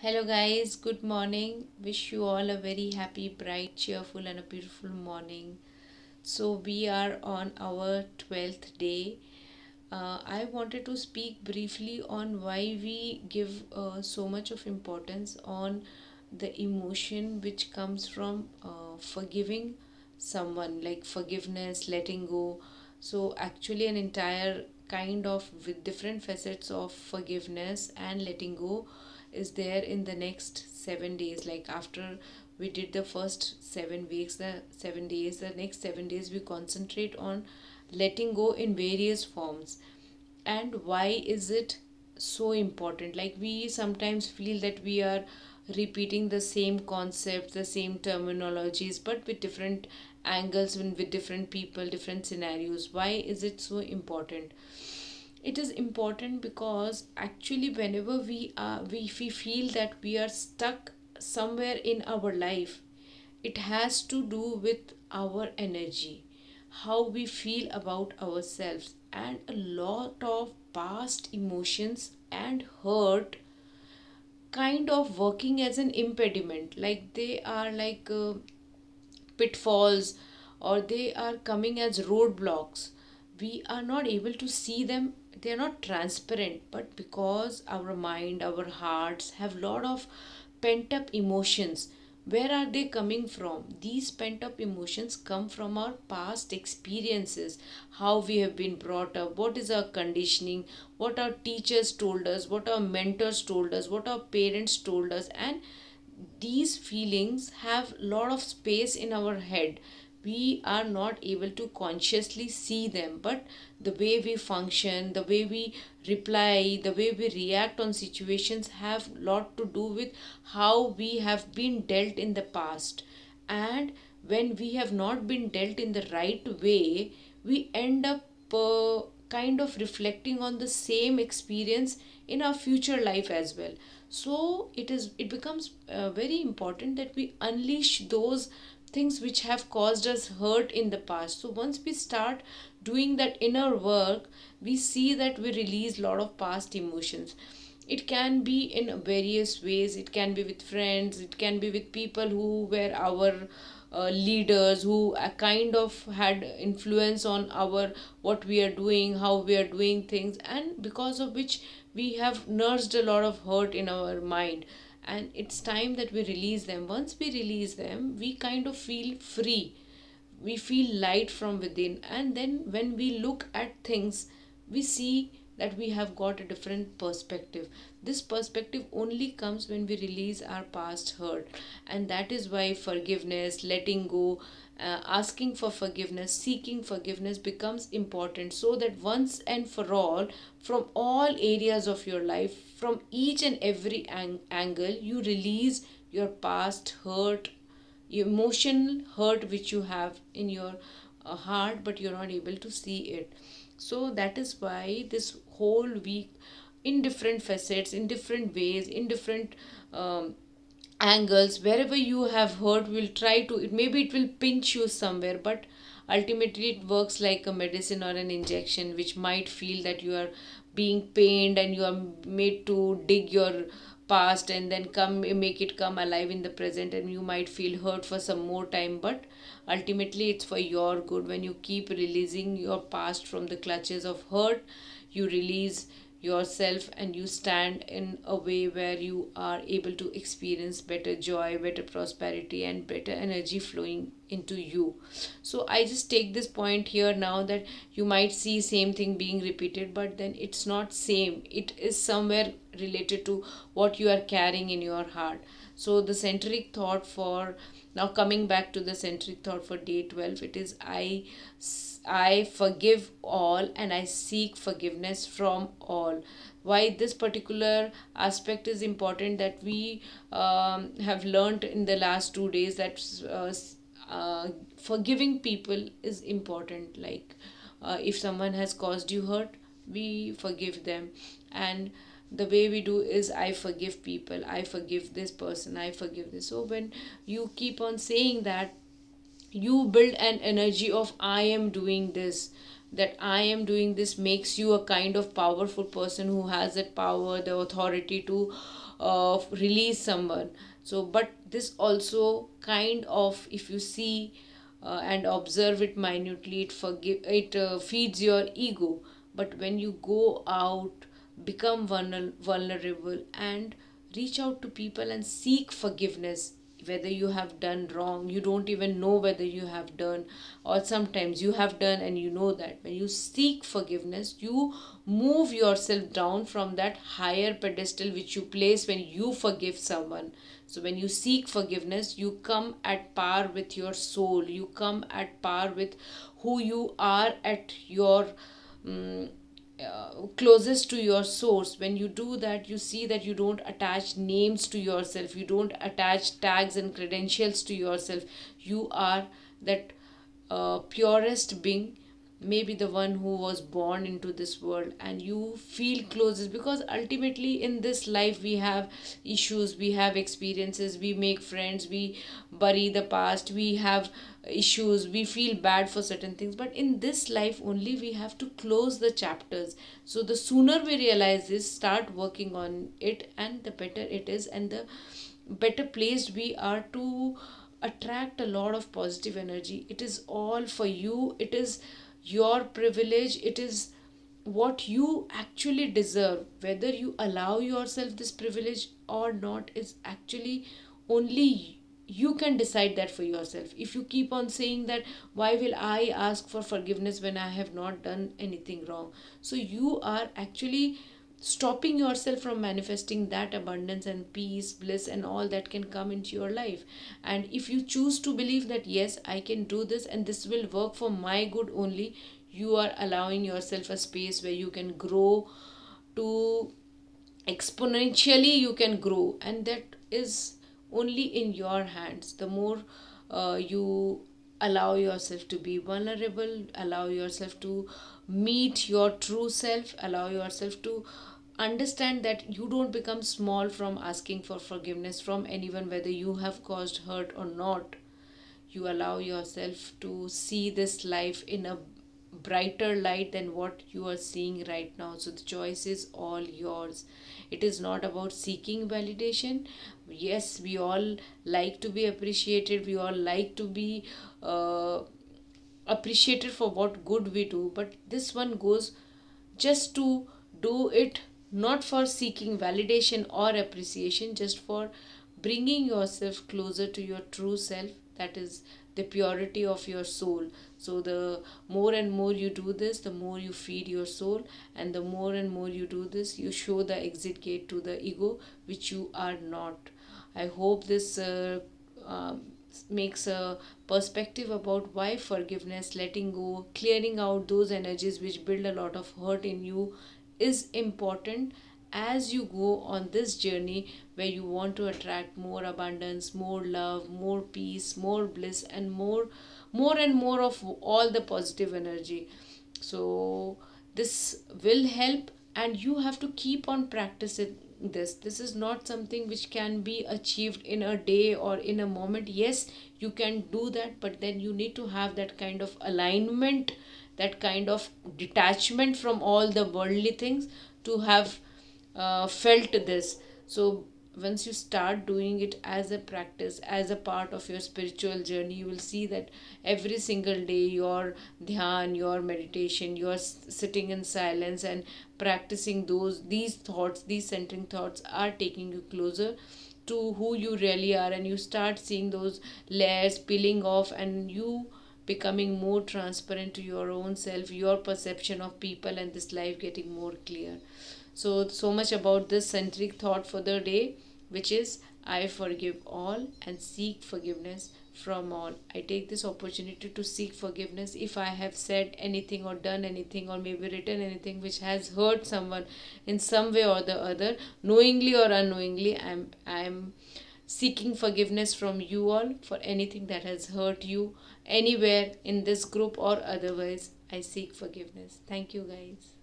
Hello, guys. Good morning. Wish you all a very happy, bright, cheerful, and a beautiful morning. So, we are on our 12th day. I wanted to speak briefly on why we give so much of importance on the emotion which comes from forgiving someone, like forgiveness, letting go. So, actually, an entire kind of with different facets of forgiveness and letting go is there in the next 7 days. Like after we did the first 7 weeks, the 7 days, the next 7 days we concentrate on letting go in various forms. And why is it so important? Like we sometimes feel that we are repeating the same concepts, the same terminologies, but with different angles and with different people, different scenarios. Why is it so important? It is important because actually whenever we feel that we are stuck somewhere in our life, it has to do with our energy, how we feel about ourselves, and a lot of past emotions and hurt kind of working as an impediment. Like they are like pitfalls, or they are coming as roadblocks. We are not able to see them, they are not transparent, but because our mind, our hearts have lot of pent up emotions. Where are they coming from? These pent up emotions come from our past experiences, how we have been brought up, what is our conditioning, what our teachers told us, what our mentors told us, what our parents told us. And these feelings have a lot of space in our head. We are not able to consciously see them, but the way we function, the way we reply, the way we react on situations have a lot to do with how we have been dealt in the past. And when we have not been dealt in the right way, we end up kind of reflecting on the same experience in our future life as well. So it becomes very important that we unleash those things which have caused us hurt in the past. So once we start doing that inner work, we see that we release a lot of past emotions. It can be in various ways. It can be with friends, it can be with people who were our leaders, who kind of had influence on our what we are doing, how we are doing things, and because of which we have nursed a lot of hurt in our mind. And it's time that we release them. Once we release them, we kind of feel free, we feel light from within. And then when we look at things, we see that we have got a different perspective. This perspective only comes when we release our past hurt. And that is why forgiveness, letting go, asking for forgiveness, seeking forgiveness becomes important, so that once and for all, from all areas of your life, from each and every angle, you release your past hurt, emotional hurt which you have in your heart, but you're not able to see it. So that is why this whole week, in different facets, in different ways, in different angles, wherever you have hurt, we'll try to it. Maybe it will pinch you somewhere, but ultimately it works like a medicine or an injection, which might feel that you are being pained and you are made to dig your past and then come make it come alive in the present, and you might feel hurt for some more time. But ultimately it's for your good. When you keep releasing your past from the clutches of hurt, you release yourself and you stand in a way where you are able to experience better joy, better prosperity, and better energy flowing into you. So I just take this point here now, that you might see same thing being repeated, but then it's not same, it is somewhere related to what you are carrying in your heart. So the centric thought for now, coming back to the centric thought for day 12, it is I forgive all and I seek forgiveness from all. Why this particular aspect is important, that we have learned in the last 2 days, that forgiving people is important. Like if someone has caused you hurt, we forgive them. And the way we do is I forgive people, I forgive this person, I forgive this. So when you keep on saying that, you build an energy of I am doing this. that I am doing this makes you a kind of powerful person who has that power, the authority to release someone. So, but this also kind of, if you see and observe it minutely, it feeds your ego. But when you go out, become vulnerable and reach out to people and seek forgiveness, whether you have done wrong, you don't even know whether you have done, or sometimes you have done and you know that. When you seek forgiveness, you move yourself down from that higher pedestal which you place when you forgive someone. So when you seek forgiveness, you come at par with your soul, you come at par with who you are at your closest to your source. When you do that, you see that you don't attach names to yourself, you don't attach tags and credentials to yourself. You are that purest being, maybe the one who was born into this world, and you feel closest, because ultimately in this life we have issues, we have experiences, we make friends, we bury the past, we have issues, we feel bad for certain things, but in this life only we have to close the chapters. So the sooner we realize this, start working on it, and the better it is, and the better placed we are to attract a lot of positive energy. It is all for you, it is your privilege, it is what you actually deserve. Whether you allow yourself this privilege or not is actually only you can decide that for yourself. If you keep on saying that, why will I ask for forgiveness when I have not done anything wrong, so you are actually stopping yourself from manifesting that abundance and peace, bliss, and all that can come into your life. And if you choose to believe that, yes, I can do this and this will work for my good only, you are allowing yourself a space where you can grow to exponentially, you can grow, and that is only in your hands. The more you allow yourself to be vulnerable, allow yourself to meet your true self, allow yourself to understand that you don't become small from asking for forgiveness from anyone, whether you have caused hurt or not. You allow yourself to see this life in a brighter light than what you are seeing right now. So the choice is all yours. It is not about seeking validation. Yes, we all like to be appreciated, we all like to be uh, appreciated for what good we do, but this one goes just to do it, not for seeking validation or appreciation, just for bringing yourself closer to your true self, that is the purity of your soul. So the more and more you do this, the more you feed your soul, and the more and more you do this, you show the exit gate to the ego, which you are not. I hope this makes a perspective about why forgiveness, letting go, clearing out those energies which build a lot of hurt in you is important as you go on this journey where you want to attract more abundance, more love, more peace, more bliss, and more and more of all the positive energy. So this will help, and you have to keep on practicing this is not something which can be achieved in a day or in a moment. Yes, you can do that, but then you need to have that kind of alignment, that kind of detachment from all the worldly things to have felt this. So once you start doing it as a practice, as a part of your spiritual journey, you will see that every single day your dhyan, your meditation, your sitting in silence and practicing these thoughts, these centering thoughts are taking you closer to who you really are, and you start seeing those layers peeling off, and you becoming more transparent to your own self, your perception of people and this life getting more clear. So much about this centric thought for the day, which is I forgive all and seek forgiveness from all. I take this opportunity to seek forgiveness if I have said anything or done anything or maybe written anything which has hurt someone in some way or the other, knowingly or unknowingly. I'm seeking forgiveness from you all for anything that has hurt you anywhere in this group or otherwise. I seek forgiveness. Thank you, guys.